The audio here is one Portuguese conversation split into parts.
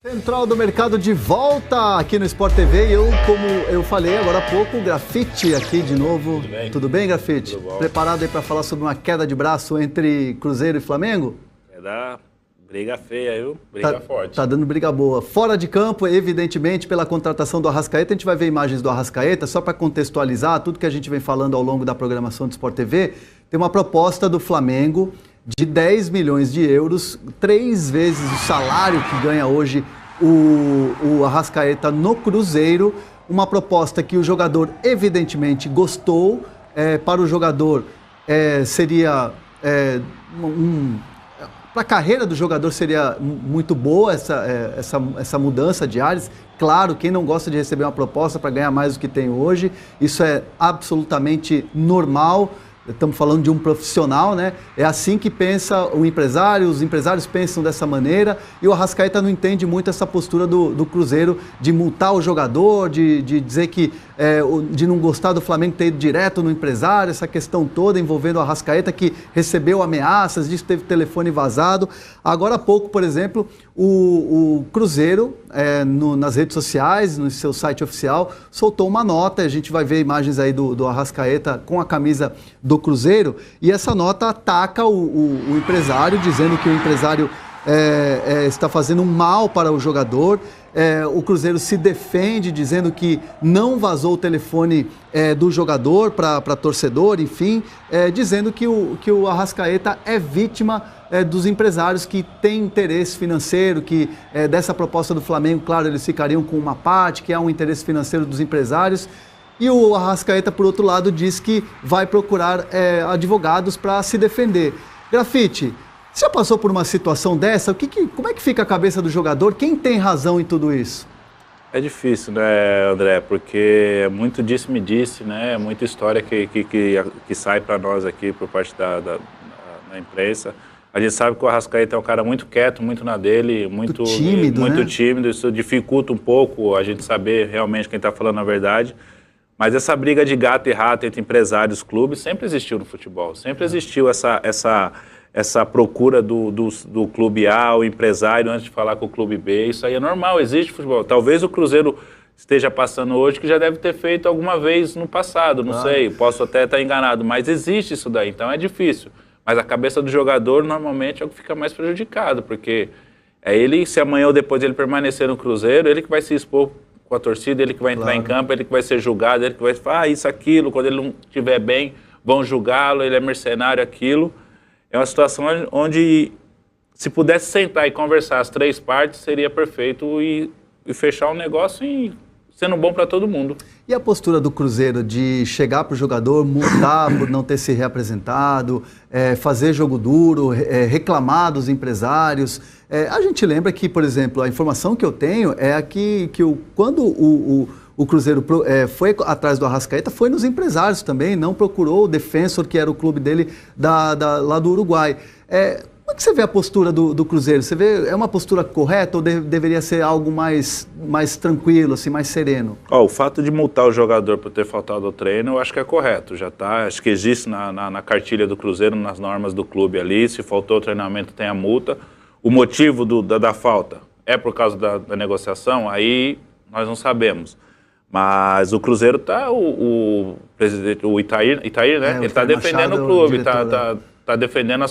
Central do Mercado de volta aqui no Sport TV e como eu falei agora há pouco, o Grafite aqui de novo. Tudo bem, Grafite? Tudo bom. Preparado aí para falar sobre uma queda de braço entre Cruzeiro e Flamengo? É da briga feia, viu? Briga forte. Tá dando briga boa. Fora de campo, evidentemente, pela contratação do Arrascaeta, a gente vai ver imagens do Arrascaeta, só para contextualizar tudo que a gente vem falando ao longo da programação do Sport TV, tem uma proposta do Flamengo de 10 milhões de euros, 3 vezes o salário que ganha hoje o Arrascaeta no Cruzeiro, uma proposta que o jogador evidentemente gostou, para o jogador seria, para a carreira do jogador seria muito boa essa mudança de ares. Claro, quem não gosta de receber uma proposta para ganhar mais do que tem hoje, isso é absolutamente normal. Estamos falando de um profissional, né? É assim que pensa o empresário, os empresários pensam dessa maneira e o Arrascaeta não entende muito essa postura do Cruzeiro de multar o jogador, de dizer que, de não gostar do Flamengo ter ido direto no empresário, essa questão toda envolvendo o Arrascaeta que recebeu ameaças, disse que teve telefone vazado. Agora há pouco, por exemplo, o Cruzeiro, nas redes sociais, no seu site oficial, soltou uma nota, a gente vai ver imagens aí do Arrascaeta com a camisa do Cruzeiro, e essa nota ataca o empresário, dizendo que o empresário está fazendo um mal para o jogador. O Cruzeiro se defende, dizendo que não vazou o telefone do jogador para torcedor, enfim, dizendo que o Arrascaeta é vítima dos empresários que têm interesse financeiro, que dessa proposta do Flamengo, claro, eles ficariam com uma parte, que há um interesse financeiro dos empresários. E o Arrascaeta, por outro lado, diz que vai procurar advogados para se defender. Grafite, você já passou por uma situação dessa? Como é que fica a cabeça do jogador? Quem tem razão em tudo isso? É difícil, né, André? Porque é muito disse-me-disse, né? É muita história que sai para nós aqui por parte da imprensa. A gente sabe que o Arrascaeta é um cara muito quieto, muito na dele, muito tímido, né? Tímido. Isso dificulta um pouco a gente saber realmente quem está falando a verdade. Mas essa briga de gato e rato entre empresários e clubes sempre existiu no futebol. Sempre existiu essa procura do clube A, o empresário, antes de falar com o clube B. Isso aí é normal, existe no futebol. Talvez o Cruzeiro esteja passando hoje, que já deve ter feito alguma vez no passado, não sei, posso até estar enganado, mas existe isso daí, então é difícil. Mas a cabeça do jogador normalmente é o que fica mais prejudicado, porque é ele, se amanhã ou depois ele permanecer no Cruzeiro, ele que vai se expor com a torcida, ele que vai entrar em campo, ele que vai ser julgado, ele que vai falar isso, aquilo, quando ele não estiver bem, vão julgá-lo, ele é mercenário, aquilo. É uma situação onde, se pudesse sentar e conversar as três partes, seria perfeito e fechar um negócio e sendo bom para todo mundo. E a postura do Cruzeiro de chegar para o jogador, multar por não ter se reapresentado, fazer jogo duro, reclamar dos empresários? A gente lembra que, por exemplo, a informação que eu tenho é quando o Cruzeiro foi atrás do Arrascaeta, foi nos empresários também, não procurou o Defensor, que era o clube dele lá do Uruguai. Como é que você vê a postura do Cruzeiro? Você vê, é uma postura correta ou deveria ser algo mais tranquilo, assim, mais sereno? O fato de multar o jogador por ter faltado ao treino, eu acho que é correto, já está. Acho que existe na cartilha do Cruzeiro, nas normas do clube ali, se faltou o treinamento tem a multa. O motivo da falta é por causa da negociação, aí nós não sabemos. Mas o Cruzeiro está, o presidente, o Itair, né? Ele está defendendo o clube, está defendendo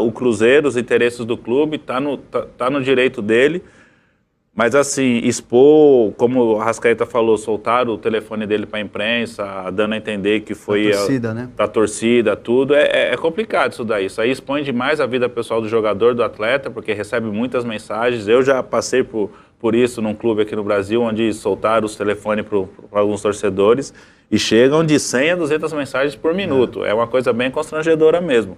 o Cruzeiro, os interesses do clube, está no direito dele. Mas assim, expor, como o Arrascaeta falou, soltar o telefone dele para a imprensa, dando a entender que foi da torcida, tudo, é complicado isso daí. Isso aí expõe demais a vida pessoal do jogador, do atleta, porque recebe muitas mensagens. Eu já passei por isso num clube aqui no Brasil, onde soltaram os telefones para alguns torcedores e chegam de 100 a 200 mensagens por minuto. É uma coisa bem constrangedora mesmo.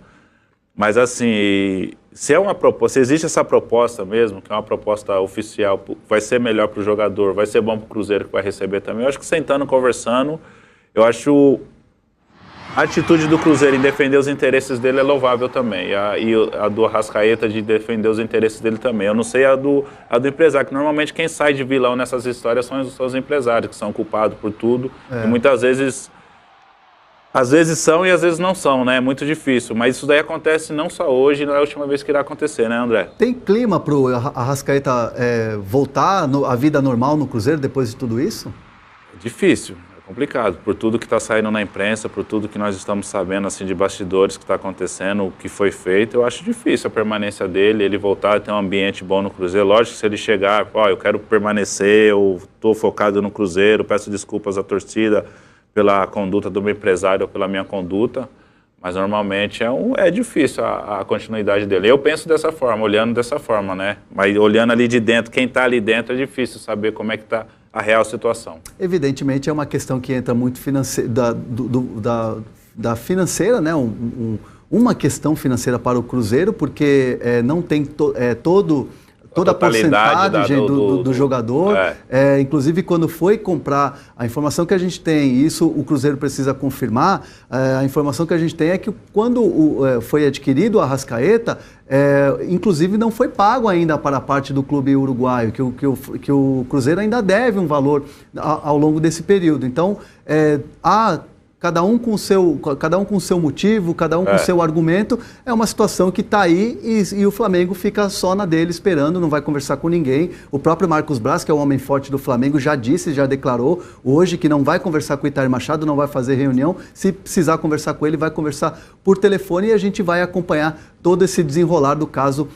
Mas assim, se existe essa proposta mesmo, que é uma proposta oficial, vai ser melhor para o jogador, vai ser bom para o Cruzeiro que vai receber também, eu acho que sentando, conversando, eu acho a atitude do Cruzeiro em defender os interesses dele é louvável também, e a do Arrascaeta de defender os interesses dele também. Eu não sei a do empresário, que normalmente quem sai de vilão nessas histórias são os empresários, que são culpados por tudo, e muitas vezes Às vezes são e às vezes não são, né? É muito difícil. Mas isso daí acontece não só hoje, não é a última vez que irá acontecer, né, André? Tem clima para o Arrascaeta voltar à vida normal no Cruzeiro depois de tudo isso? É difícil, é complicado. Por tudo que está saindo na imprensa, por tudo que nós estamos sabendo assim, de bastidores que está acontecendo, o que foi feito, eu acho difícil a permanência dele, ele voltar a ter um ambiente bom no Cruzeiro. Lógico que se ele chegar, eu quero permanecer, eu estou focado no Cruzeiro, peço desculpas à torcida pela conduta do meu empresário ou pela minha conduta, mas normalmente é difícil a continuidade dele. Eu penso dessa forma, olhando dessa forma, né? Mas olhando ali de dentro, quem está ali dentro, é difícil saber como é que está a real situação. Evidentemente é uma questão que entra muito da financeira, né? Uma questão financeira para o Cruzeiro, porque não tem toda a porcentagem do jogador, inclusive quando foi comprar, a informação que a gente tem, isso o Cruzeiro precisa confirmar, a informação que a gente tem é que quando foi adquirido o Arrascaeta, inclusive não foi pago ainda para a parte do clube uruguaio, que o Cruzeiro ainda deve um valor ao longo desse período. Então, cada um com o seu motivo, cada um com o seu argumento, é uma situação que está aí e o Flamengo fica só na dele esperando, não vai conversar com ninguém. O próprio Marcos Braz, que é o homem forte do Flamengo, já disse, já declarou hoje que não vai conversar com o Itamar Machado, não vai fazer reunião. Se precisar conversar com ele, vai conversar por telefone e a gente vai acompanhar todo esse desenrolar do caso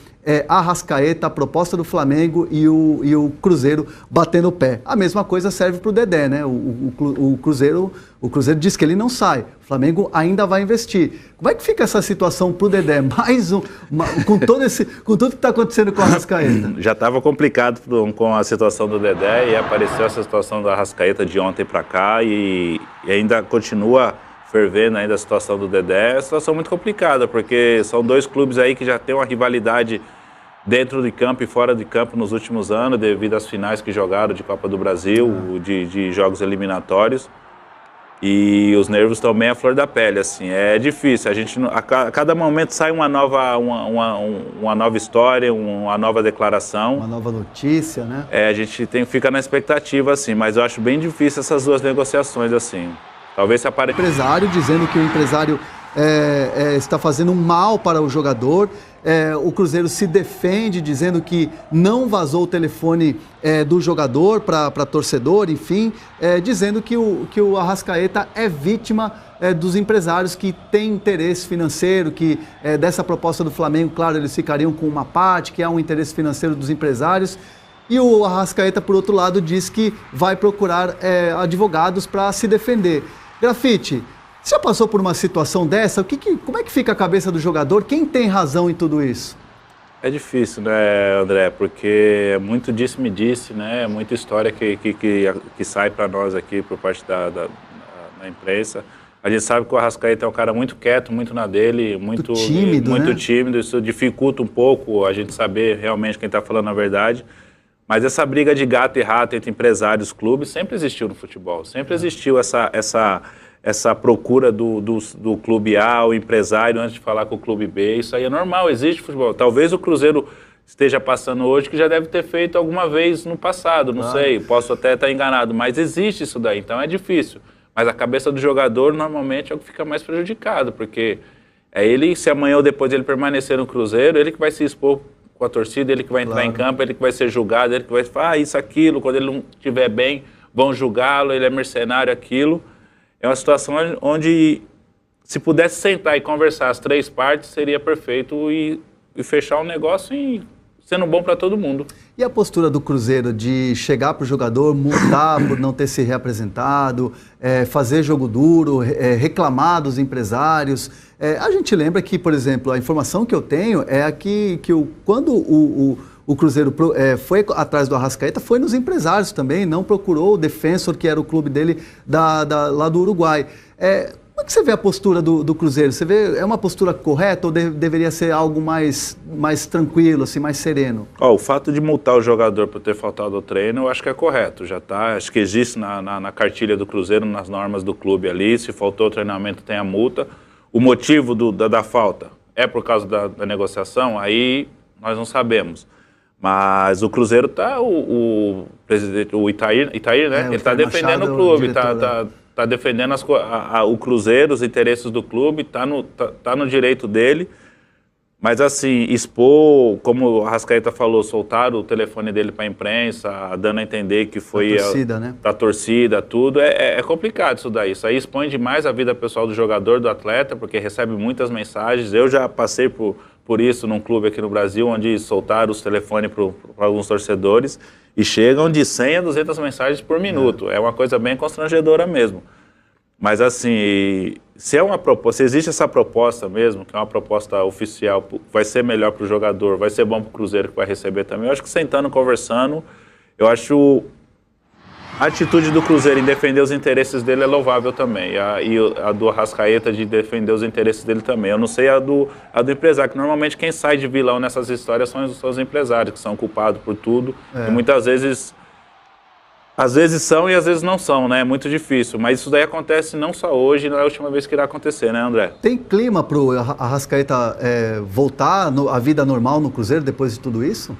Arrascaeta, a proposta do Flamengo e o Cruzeiro batendo o pé. A mesma coisa serve para o Dedé, né? O Cruzeiro diz que ele não sai, o Flamengo ainda vai investir. Como é que fica essa situação para o Dedé? Com tudo que está acontecendo com o Arrascaeta? Já estava complicado com a situação do Dedé e apareceu essa situação do Arrascaeta de ontem para cá e ainda continua fervendo ainda a situação do Dedé. É uma situação muito complicada, porque são dois clubes aí que já têm uma rivalidade dentro de campo e fora de campo nos últimos anos, devido às finais que jogaram de Copa do Brasil, de jogos eliminatórios. E os nervos também à flor da pele, assim. É difícil, a cada momento sai uma nova história, uma nova declaração. Uma nova notícia, né? A gente fica na expectativa, assim, mas eu acho bem difícil essas duas negociações, assim. Talvez se apareça. O empresário dizendo que o empresário está fazendo mal para o jogador. O Cruzeiro se defende dizendo que não vazou o telefone do jogador para torcedor, enfim, dizendo que o Arrascaeta é vítima dos empresários que têm interesse financeiro, que dessa proposta do Flamengo, claro, eles ficariam com uma parte, que há um interesse financeiro dos empresários. E o Arrascaeta, por outro lado, diz que vai procurar advogados para se defender. Grafite, você já passou por uma situação dessa? Como é que fica a cabeça do jogador? Quem tem razão em tudo isso? É difícil, né, André? Porque é muito disse-me-disse, né? É muita história que sai para nós aqui por parte da imprensa. A gente sabe que o Arrascaeta é um cara muito quieto, muito na dele, muito tímido, né? Tímido. Isso dificulta um pouco a gente saber realmente quem está falando a verdade. Mas essa briga de gato e rato entre empresários e clubes sempre existiu no futebol. Sempre existiu essa procura do clube A, o empresário, antes de falar com o clube B. Isso aí é normal, existe no futebol. Talvez o Cruzeiro esteja passando hoje, que já deve ter feito alguma vez no passado, não sei. Posso até estar enganado, mas existe isso daí, então é difícil. Mas a cabeça do jogador, normalmente, é o que fica mais prejudicado, porque ele, se amanhã ou depois ele permanecer no Cruzeiro, ele que vai se expor com a torcida, ele que vai entrar em campo, ele que vai ser julgado, ele que vai falar isso, aquilo, quando ele não estiver bem, vão julgá-lo, ele é mercenário, aquilo. É uma situação onde, se pudesse sentar e conversar as três partes, seria perfeito e fechar um negócio e sendo bom para todo mundo. E a postura do Cruzeiro de chegar para o jogador, multar por não ter se reapresentado, fazer jogo duro, reclamar dos empresários? A gente lembra que, por exemplo, a informação que eu tenho é quando o Cruzeiro foi atrás do Arrascaeta, foi nos empresários também, não procurou o Defensor, que era o clube dele lá do Uruguai. Como é que você vê a postura do Cruzeiro? Você vê, é uma postura correta ou deveria ser algo mais tranquilo, assim, mais sereno? O fato de multar o jogador por ter faltado ao treino, eu acho que é correto, já está. Acho que existe na cartilha do Cruzeiro, nas normas do clube ali, se faltou o treinamento tem a multa. O motivo da falta é por causa da negociação, aí nós não sabemos. Mas o Cruzeiro o presidente, o Itamar, né? Ele está defendendo o clube, tá defendendo o Cruzeiro, os interesses do clube, tá no direito dele. Mas assim, expor, como o Arrascaeta falou, soltar o telefone dele para a imprensa, dando a entender que foi da torcida, né? Da torcida, tudo, é complicado isso daí. Isso aí expõe demais a vida pessoal do jogador, do atleta, porque recebe muitas mensagens. Eu já passei por isso num clube aqui no Brasil, onde soltaram os telefones para alguns torcedores e chegam de 100 a 200 mensagens por minuto. É uma coisa bem constrangedora mesmo. Mas assim, se existe essa proposta mesmo, que é uma proposta oficial, vai ser melhor para o jogador, vai ser bom para o Cruzeiro que vai receber também. Eu acho que sentando, conversando, eu acho a atitude do Cruzeiro em defender os interesses dele é louvável também. E a do Arrascaeta de defender os interesses dele também. Eu não sei a do empresário, que normalmente quem sai de vilão nessas histórias são os empresários, que são culpados por tudo. E muitas vezes... Às vezes são e às vezes não são, né? É muito difícil. Mas isso daí acontece não só hoje, não é a última vez que irá acontecer, né, André? Tem clima para o Arrascaeta voltar à vida normal no Cruzeiro depois de tudo isso?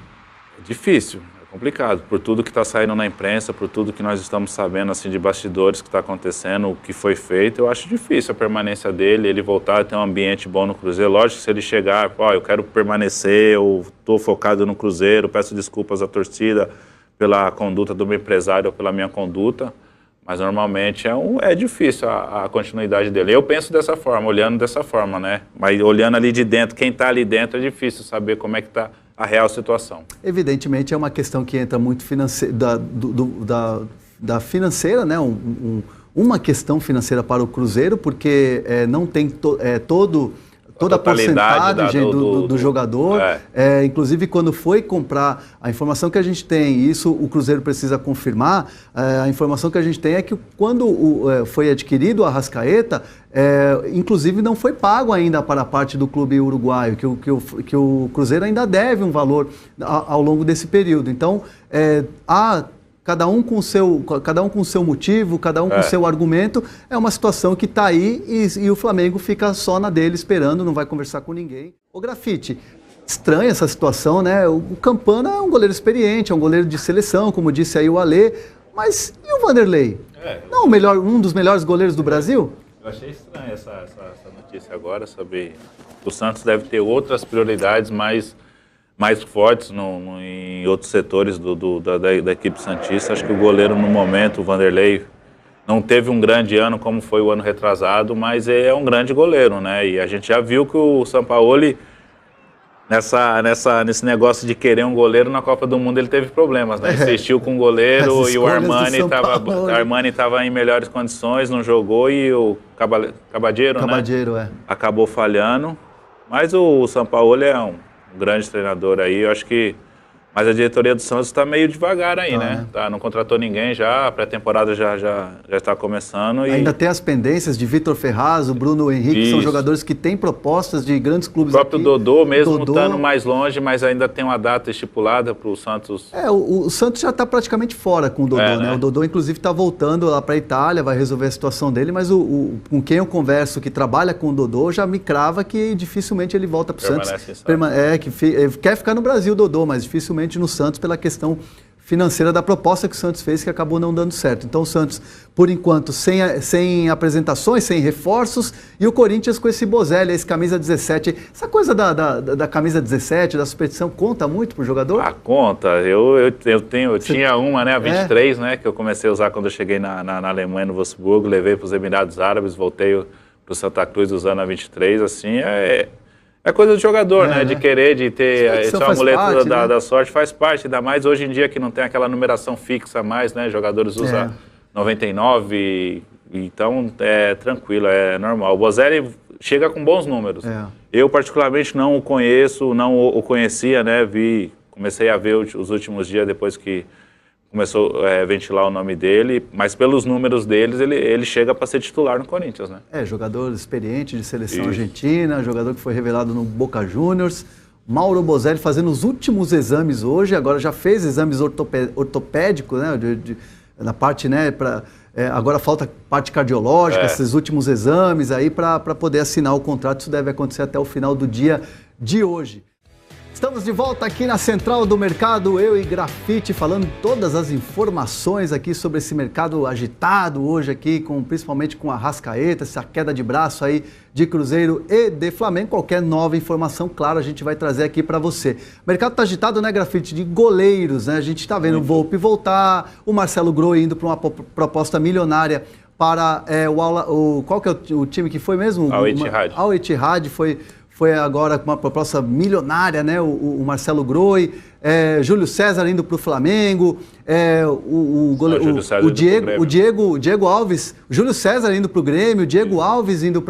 É difícil, é complicado. Por tudo que está saindo na imprensa, por tudo que nós estamos sabendo assim, de bastidores que está acontecendo, o que foi feito, eu acho difícil a permanência dele, ele voltar a ter um ambiente bom no Cruzeiro. Lógico que se ele chegar, eu quero permanecer, eu estou focado no Cruzeiro, peço desculpas à torcida pela conduta do meu empresário ou pela minha conduta, mas normalmente é difícil a continuidade dele. Eu penso dessa forma, olhando dessa forma, né? Mas olhando ali de dentro, quem está ali dentro, é difícil saber como é que está a real situação. Evidentemente é uma questão que entra muito da financeira, né? Uma questão financeira para o Cruzeiro, porque não tem toda a porcentagem do jogador, inclusive quando foi comprar, a informação que a gente tem, isso o Cruzeiro precisa confirmar, a informação que a gente tem é que quando foi adquirido o Arrascaeta, inclusive não foi pago ainda para a parte do clube uruguaio, que o Cruzeiro ainda deve um valor ao longo desse período. Então, cada um com o seu motivo, cada um com o seu argumento, é uma situação que está aí e o Flamengo fica só na dele esperando, não vai conversar com ninguém. Ô Grafite, estranha essa situação, né? O Campana é um goleiro experiente, é um goleiro de seleção, como disse aí o Alê, mas e o Vanderlei? Não um dos melhores goleiros do Brasil? Eu achei estranha essa notícia agora, saber que o Santos deve ter outras prioridades mais fortes em outros setores da equipe santista. Acho que o goleiro no momento, o Vanderlei, não teve um grande ano como foi o ano retrasado, mas é um grande goleiro, né? E a gente já viu que o Sampaoli, nesse negócio de querer um goleiro na Copa do Mundo, ele teve problemas, né? Insistiu com o goleiro e o Armani estava em melhores condições, não jogou, e o Cabadeiro, né? Acabou falhando. Mas o Sampaoli é um grande treinador aí, eu acho que... Mas a diretoria do Santos está meio devagar aí, né? Não contratou ninguém já, a pré-temporada já está começando. Ainda tem as pendências de Vitor Ferraz, o Bruno Henrique, que são jogadores que têm propostas de grandes clubes. O próprio aqui. Dodô, mesmo estando mais longe, mas ainda tem uma data estipulada para o Santos. O Santos já está praticamente fora com o Dodô, né? O Dodô, inclusive, está voltando lá para a Itália, vai resolver a situação dele, mas com quem eu converso que trabalha com o Dodô já me crava que dificilmente ele volta para o Santos. Quer ficar no Brasil, o Dodô, mas dificilmente no Santos pela questão financeira da proposta que o Santos fez, que acabou não dando certo. Então o Santos, por enquanto, sem apresentações, sem reforços, e o Corinthians com esse Bozelli, esse camisa 17. Essa coisa da camisa 17, da superstição, conta muito pro jogador? Conta. Eu tinha uma, né, a 23, né, que eu comecei a usar quando eu cheguei na Alemanha, no Wolfsburgo, levei para os Emirados Árabes, voltei para o Santa Cruz usando a 23, assim, é coisa do jogador, né? De querer, de ter esse amuleto da sorte, faz parte, ainda mais hoje em dia que não tem aquela numeração fixa mais, né? Jogadores usam 99, então é tranquilo, é normal. O Bozelli chega com bons números. Eu particularmente não o conheço, não o conhecia, né? Comecei a ver os últimos dias depois que começou a ventilar o nome dele, mas pelos números deles, ele chega para ser titular no Corinthians, né? Jogador experiente de seleção argentina, jogador que foi revelado no Boca Juniors. Mauro Bozelli fazendo os últimos exames hoje, agora já fez exames ortopédicos, né? Na parte, né? Agora falta parte cardiológica, esses últimos exames aí para poder assinar o contrato. Isso deve acontecer até o final do dia de hoje. Estamos de volta aqui na Central do Mercado, eu e Grafite, falando todas as informações aqui sobre esse mercado agitado hoje aqui, principalmente com a Arrascaeta, essa queda de braço aí de Cruzeiro e de Flamengo. Qualquer nova informação, claro, a gente vai trazer aqui para você. O mercado tá agitado, né, Grafite? De goleiros, né? A gente tá vendo o Volpi voltar, o Marcelo Groi indo para uma proposta milionária para qual que é o time que foi mesmo? Al Ittihad. Al Ittihad foi agora com uma proposta milionária, né? O Marcelo Groi, Júlio César indo para o Flamengo, o Diego Alves, Júlio César indo para o Grêmio, o Diego Alves indo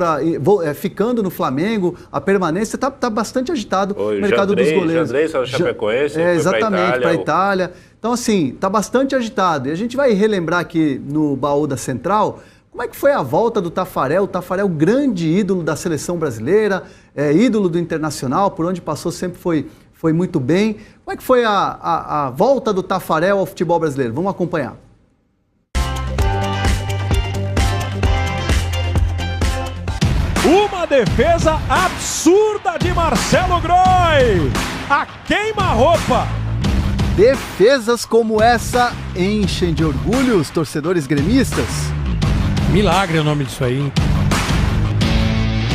ficando no Flamengo, a permanência está bastante agitado o mercado dos goleiros. Chapecoense, exatamente, para a Itália. Então, assim, está bastante agitado. E a gente vai relembrar aqui no baú da Central como é que foi a volta do Taffarel. O Taffarel, grande ídolo da seleção brasileira, ídolo do Internacional, por onde passou sempre foi muito bem. Como é que foi a volta do Taffarel ao futebol brasileiro? Vamos acompanhar. Uma defesa absurda de Marcelo Groi. A queima-roupa. Defesas como essa enchem de orgulho os torcedores gremistas. Milagre é o nome disso aí.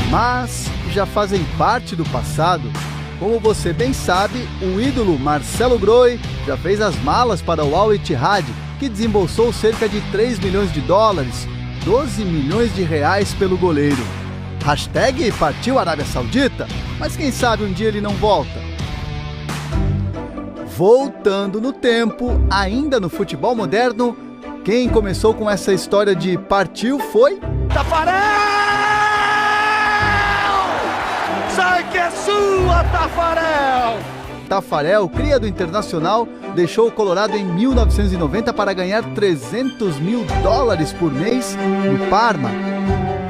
Mas já fazem parte do passado. Como você bem sabe, o ídolo Marcelo Groi já fez as malas para o Al Ittihad, que desembolsou cerca de 3 milhões de dólares, 12 milhões de reais pelo goleiro. Hashtag partiu Arábia Saudita, mas quem sabe um dia ele não volta. Voltando no tempo, ainda no futebol moderno, quem começou com essa história de partiu foi Taffarel! Sai que é sua, Taffarel! Taffarel, cria do Internacional, deixou o Colorado em 1990 para ganhar 300 mil dólares por mês no Parma.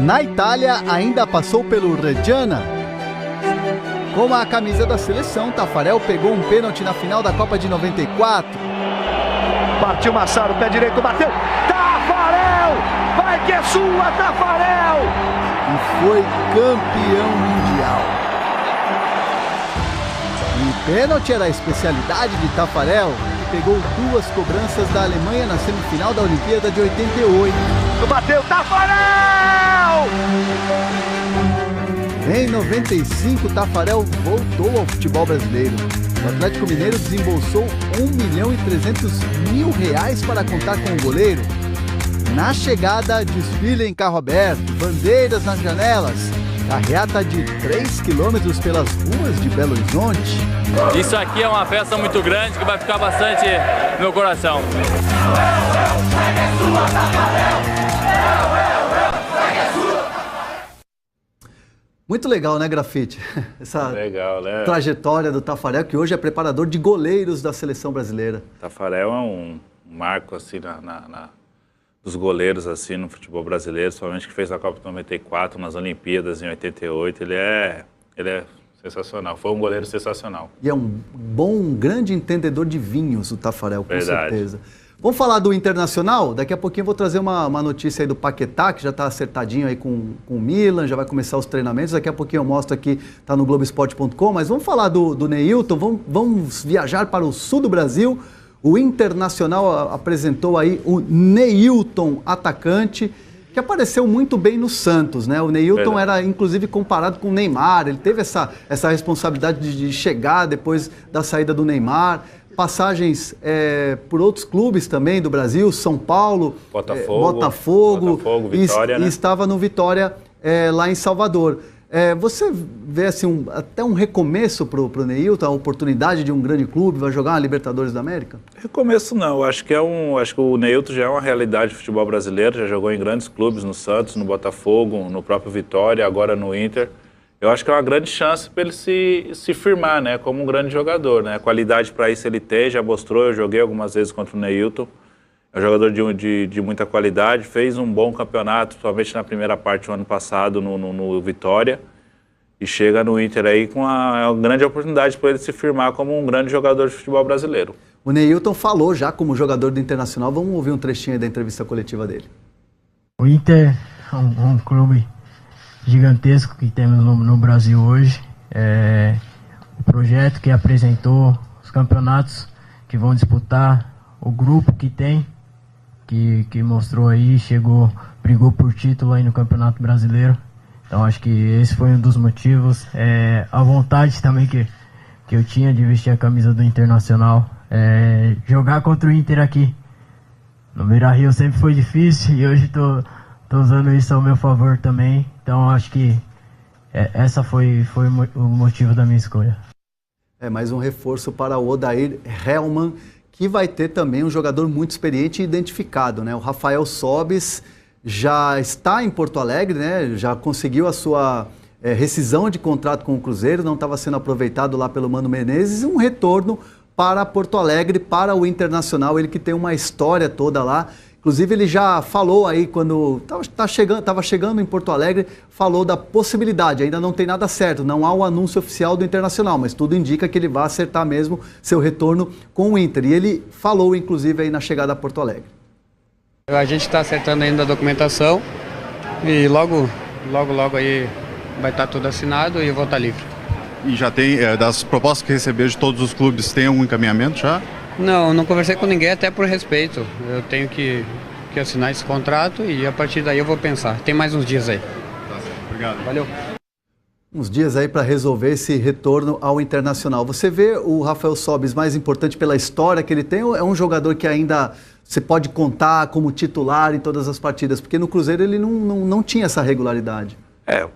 Na Itália, ainda passou pelo Reggiana. Com a camisa da seleção, Taffarel pegou um pênalti na final da Copa de 94. Partiu Massaro, pé direito, bateu. Taffarel! Vai que é sua, Taffarel! E foi campeão mundial. E pênalti era a especialidade de Taffarel, que pegou 2 cobranças da Alemanha na semifinal da Olimpíada de 88. Bateu, Taffarel! Em 95, Taffarel voltou ao futebol brasileiro. O Atlético Mineiro desembolsou 1.300.000 reais para contar com o goleiro. Na chegada, desfile em carro aberto, bandeiras nas janelas, carreata de 3 quilômetros pelas ruas de Belo Horizonte. Isso aqui é uma festa muito grande que vai ficar bastante no meu coração. Muito legal, né, Grafite? Essa legal, né? Trajetória do Taffarel, que hoje é preparador de goleiros da seleção brasileira. Taffarel é um marco assim dos goleiros assim no futebol brasileiro, somente que fez a Copa de 94, nas Olimpíadas em 88. Ele é sensacional, foi um goleiro sensacional. E é um grande entendedor de vinhos, o Taffarel, com Verdade. certeza. Vamos falar do Internacional? Daqui a pouquinho eu vou trazer uma notícia aí do Paquetá, que já está acertadinho aí com o Milan, já vai começar os treinamentos. Daqui a pouquinho eu mostro aqui, está no Globoesporte.com. Mas vamos falar do Neilton, vamos viajar para o sul do Brasil. O Internacional apresentou aí o Neilton, atacante, que apareceu muito bem no Santos, né? O Neilton era, inclusive, comparado com o Neymar. Ele teve essa responsabilidade de chegar depois da saída do Neymar. Passagens por outros clubes também do Brasil, São Paulo, Botafogo, Vitória, né? E estava no Vitória lá em Salvador. Você vê assim, até um recomeço para o Neilton, a oportunidade de um grande clube, vai jogar uma Libertadores da América? Recomeço não, acho que o Neilton já é uma realidade do futebol brasileiro, já jogou em grandes clubes, no Santos, no Botafogo, no próprio Vitória, agora no Inter. Eu acho que é uma grande chance para ele se firmar, né, como um grande jogador, né? A qualidade para isso ele tem, já mostrou, eu joguei algumas vezes contra o Neilton. É um jogador de muita qualidade, fez um bom campeonato, principalmente na primeira parte do ano passado no Vitória. E chega no Inter aí com uma grande oportunidade para ele se firmar como um grande jogador de futebol brasileiro. O Neilton falou já como jogador do Internacional, vamos ouvir um trechinho aí da entrevista coletiva dele. O Inter é um clube gigantesco que temos no Brasil hoje. projeto que apresentou, os campeonatos que vão disputar, o grupo que tem, que mostrou aí, brigou por título aí no Campeonato Brasileiro. Então acho que esse foi um dos motivos. A vontade também que eu tinha de vestir a camisa do Internacional. Jogar contra o Inter aqui no Beira-Rio sempre foi difícil e hoje tô usando isso ao meu favor também. Então acho que essa foi o motivo da minha escolha. Mais um reforço para o Odair Hellmann, que vai ter também um jogador muito experiente e identificado, né? O Rafael Sobis já está em Porto Alegre, né? Já conseguiu a sua rescisão de contrato com o Cruzeiro, não estava sendo aproveitado lá pelo Mano Menezes, um retorno para Porto Alegre, para o Internacional, ele que tem uma história toda lá. Inclusive ele já falou aí quando estava chegando em Porto Alegre, falou da possibilidade, ainda não tem nada certo, não há o anúncio oficial do Internacional, mas tudo indica que ele vai acertar mesmo seu retorno com o Inter. E ele falou inclusive aí na chegada a Porto Alegre. A gente está acertando ainda a documentação e logo aí vai estar tudo assinado e eu vou estar livre. E já tem, das propostas que recebeu de todos os clubes, tem algum encaminhamento já? Não conversei com ninguém, até por respeito. Eu tenho que assinar esse contrato e a partir daí eu vou pensar. Tem mais uns dias aí. Tá certo. Obrigado. Valeu. Uns dias aí para resolver esse retorno ao Internacional. Você vê o Rafael Sobis mais importante pela história que ele tem ou é um jogador que ainda você pode contar como titular em todas as partidas? Porque no Cruzeiro ele não tinha essa regularidade.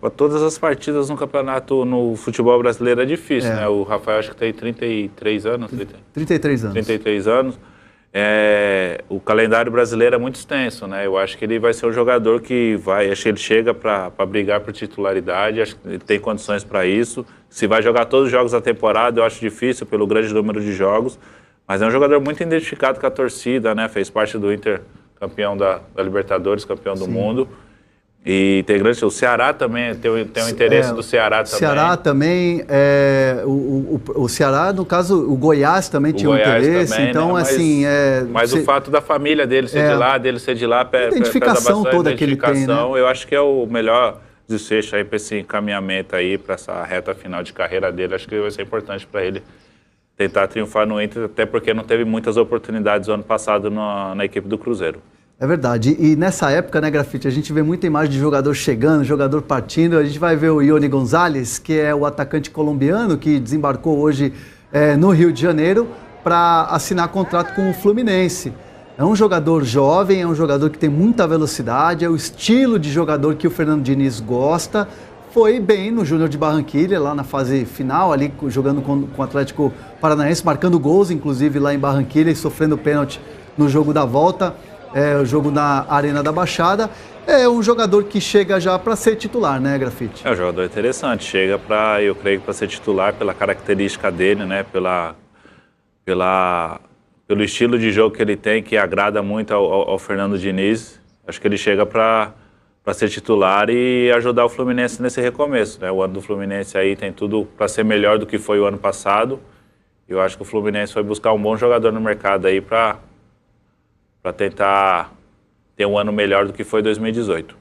Para todas as partidas no campeonato, no futebol brasileiro é difícil, né? O Rafael acho que tem 33 anos. 33 anos. 33 anos. O calendário brasileiro é muito extenso, né? Eu acho que ele vai ser um jogador que acho que ele chega para brigar por titularidade, acho que ele tem condições para isso. Se vai jogar todos os jogos da temporada, eu acho difícil pelo grande número de jogos, mas é um jogador muito identificado com a torcida, né? Fez parte do Inter, campeão da Libertadores, campeão do mundo. E tem grande... O Ceará também tem o interesse do Ceará também. Ceará também, o Ceará, no caso, o Goiás também tinha um interesse, também, então né? Assim... Mas o fato da família dele ser de lá, a identificação toda que ele tem, né? Eu acho que é o melhor desfecho aí para esse encaminhamento aí, para essa reta final de carreira dele, acho que vai ser importante para ele tentar triunfar no Inter, até porque não teve muitas oportunidades no ano passado na equipe do Cruzeiro. É verdade, e nessa época, né, Grafite, a gente vê muita imagem de jogador chegando, jogador partindo, a gente vai ver o Iony Gonzalez, que é o atacante colombiano que desembarcou hoje no Rio de Janeiro para assinar contrato com o Fluminense. É um jogador jovem, é um jogador que tem muita velocidade, é o estilo de jogador que o Fernando Diniz gosta, foi bem no Júnior de Barranquilla, lá na fase final, ali jogando com o Atlético Paranaense, marcando gols, inclusive, lá em Barranquilla e sofrendo pênalti no jogo da volta. O jogo na Arena da Baixada, é um jogador que chega já para ser titular, né, Grafite? É um jogador interessante, chega eu creio, para ser titular pela característica dele, né, pelo estilo de jogo que ele tem, que agrada muito ao Fernando Diniz. Acho que ele chega para ser titular e ajudar o Fluminense nesse recomeço, né? O ano do Fluminense aí tem tudo para ser melhor do que foi o ano passado. Eu acho que o Fluminense foi buscar um bom jogador no mercado aí para tentar ter um ano melhor do que foi 2018.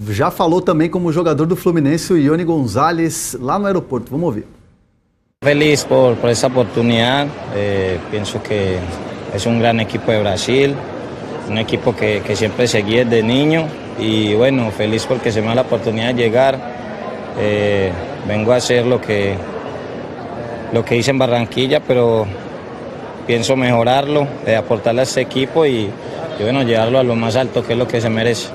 Já falou também como jogador do Fluminense o Iony Gonzalez lá no aeroporto. Vamos ouvir. Feliz por essa oportunidade. Penso que é um grande equipo de Brasil, um equipo que sempre seguí desde niño y bueno, feliz porque se me da la oportunidad de llegar. Vengo a hacer lo que hice en Barranquilla, pero pienso mejorarlo, aportarle a ese equipo y bueno, llevarlo a lo más alto, que es lo que se merece.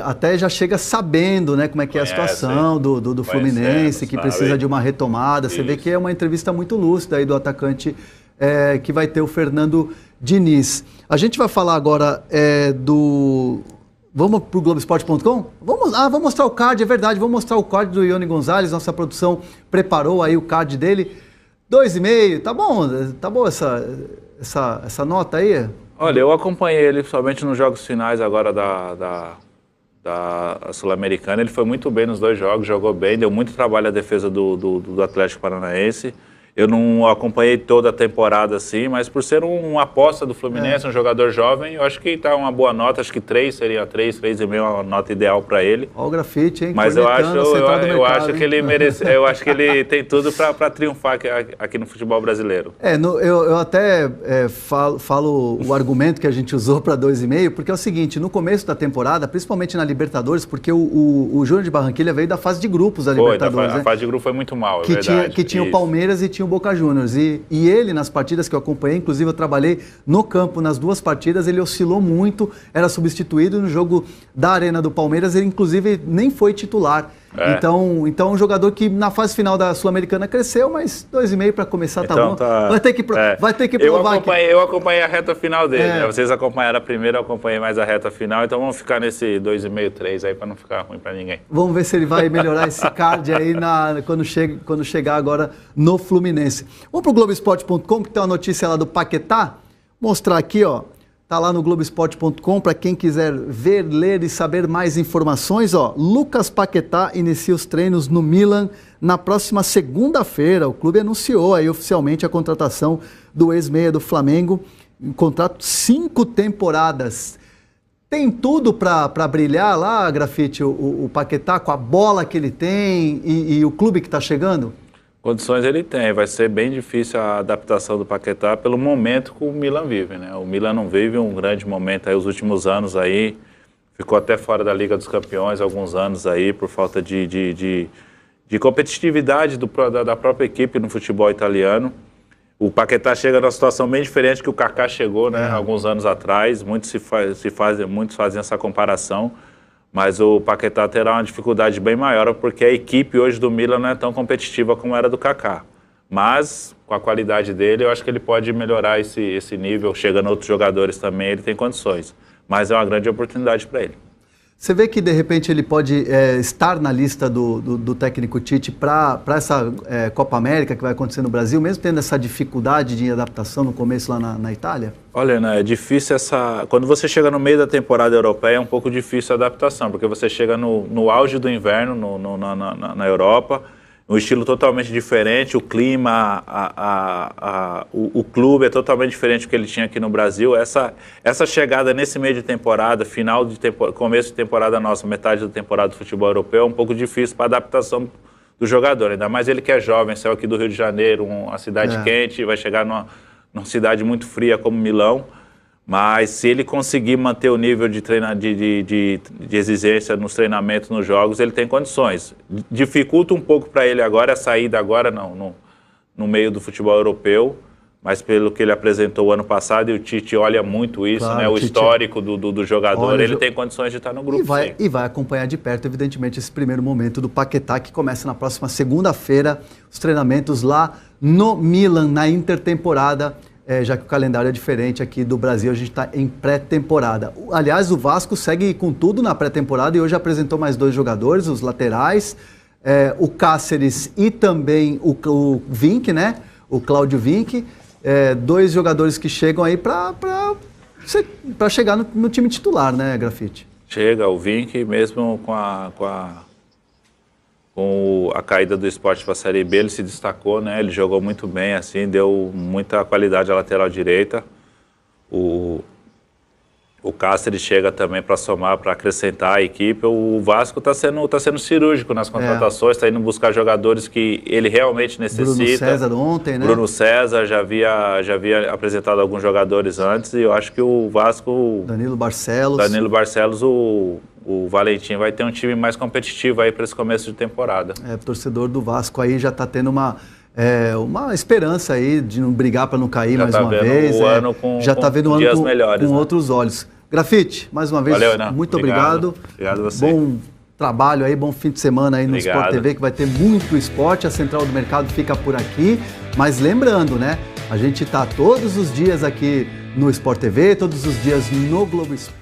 Até já chega sabendo, né, como é que é a situação do Fluminense, que precisa de uma retomada. Você vê que é uma entrevista muito lúcida aí do atacante que vai ter o Fernando Diniz. A gente vai falar agora Vamos para o Globoesporte.com? Vamos mostrar o card, é verdade, vamos mostrar o card do Iony Gonzalez, nossa produção preparou aí o card dele. 2,5, tá bom essa nota aí? Olha, eu acompanhei ele somente nos jogos finais agora da Sul-Americana. Ele foi muito bem nos dois jogos, jogou bem, deu muito trabalho à defesa do Atlético Paranaense. Eu não acompanhei toda a temporada assim, mas por ser uma aposta do Fluminense, um jogador jovem, eu acho que tá uma boa nota, acho que 3 seria 3,5 uma nota ideal para ele. Olha o Grafite, hein? Mas eu acho que ele merece, eu acho que ele tem tudo para triunfar aqui no futebol brasileiro. Eu até falo o argumento que a gente usou para 2,5, porque é o seguinte, no começo da temporada, principalmente na Libertadores, porque o Júnior de Barranquilla veio da fase de grupos da Libertadores. A fase de grupo foi muito mal, que tinha o Palmeiras e tinha o Boca Juniors. E ele, nas partidas que eu acompanhei, inclusive eu trabalhei no campo nas 2 partidas, ele oscilou muito, era substituído no jogo da Arena do Palmeiras, ele inclusive nem foi titular. Então um jogador que na fase final da Sul-Americana cresceu, mas 2,5 para começar tá bom. Vai ter que provar. Eu acompanhei a reta final dele, né? Vocês acompanharam a primeira, eu acompanhei mais a reta final, então vamos ficar nesse 2,5, 3 aí para não ficar ruim para ninguém. Vamos ver se ele vai melhorar esse card aí quando chegar agora no Fluminense. Vamos para o Globoesporte.com, que tem uma notícia lá do Paquetá. Mostrar aqui, ó. Tá lá no Globoesporte.com para quem quiser ver, ler e saber mais informações. Ó, Lucas Paquetá inicia os treinos no Milan na próxima segunda-feira. O clube anunciou aí oficialmente a contratação do ex-meia do Flamengo. Um contrato 5 temporadas. Tem tudo para brilhar lá, Grafite, o Paquetá, com a bola que ele tem e o clube que está chegando? Condições ele tem, vai ser bem difícil a adaptação do Paquetá pelo momento que o Milan vive, né? O Milan não vive um grande momento aí, os últimos anos aí, ficou até fora da Liga dos Campeões alguns anos aí, por falta de competitividade da própria equipe no futebol italiano. O Paquetá chega numa situação bem diferente que o Kaká chegou, né? Alguns anos atrás, muitos fazem essa comparação. Mas o Paquetá terá uma dificuldade bem maior, porque a equipe hoje do Milan não é tão competitiva como era do Kaká. Mas, com a qualidade dele, eu acho que ele pode melhorar esse nível. Chegando outros jogadores também, ele tem condições. Mas é uma grande oportunidade para ele. Você vê que, de repente, ele pode estar na lista do técnico Tite para essa Copa América que vai acontecer no Brasil, mesmo tendo essa dificuldade de adaptação no começo lá na Itália? Olha, né, é difícil Quando você chega no meio da temporada europeia, é um pouco difícil a adaptação, porque você chega no auge do inverno na Europa, um estilo totalmente diferente, o clima, o clube é totalmente diferente do que ele tinha aqui no Brasil. Essa chegada nesse meio de temporada, começo de temporada nossa, metade da temporada do futebol europeu, é um pouco difícil para a adaptação do jogador, ainda mais ele que é jovem, saiu aqui do Rio de Janeiro, uma cidade quente, vai chegar numa cidade muito fria como Milão. Mas se ele conseguir manter o nível de exigência nos treinamentos, nos jogos, ele tem condições. Dificulta um pouco para ele agora a saída agora no meio do futebol europeu, mas pelo que ele apresentou o ano passado, e o Tite olha muito isso, claro, né? O histórico do jogador, ele tem condições de estar no grupo. E vai acompanhar de perto, evidentemente, esse primeiro momento do Paquetá, que começa na próxima segunda-feira, os treinamentos lá no Milan, na intertemporada. Já que o calendário é diferente aqui do Brasil, a gente está em pré-temporada. Aliás, o Vasco segue com tudo na pré-temporada e hoje apresentou mais 2 jogadores, os laterais, o Cáceres e também o Vinck, né? O Cláudio Vinck, 2 jogadores que chegam aí para chegar no time titular, né, Grafite? Chega, o Vinck mesmo com a caída do Sport para a Série B, ele se destacou, né? Ele jogou muito bem, assim, deu muita qualidade à lateral direita. O Cáceres chega também para somar, para acrescentar a equipe. O Vasco está sendo cirúrgico nas contratações, está indo buscar jogadores que ele realmente necessita. Bruno César ontem, né? Bruno César já havia apresentado alguns jogadores antes, e eu acho que o Vasco... Danilo Barcelos, o Valentim vai ter um time mais competitivo aí para esse começo de temporada. O torcedor do Vasco aí já está tendo uma esperança aí de não brigar para não cair mais uma vez. Já está vendo o ano com outros olhos. Grafite, mais uma vez, valeu, muito obrigado. Obrigado a você. Bom trabalho aí, bom fim de semana aí no Sport TV, que vai ter muito esporte. A Central do Mercado fica por aqui. Mas lembrando, né? A gente está todos os dias aqui no Sport TV, todos os dias no Globo Esporte.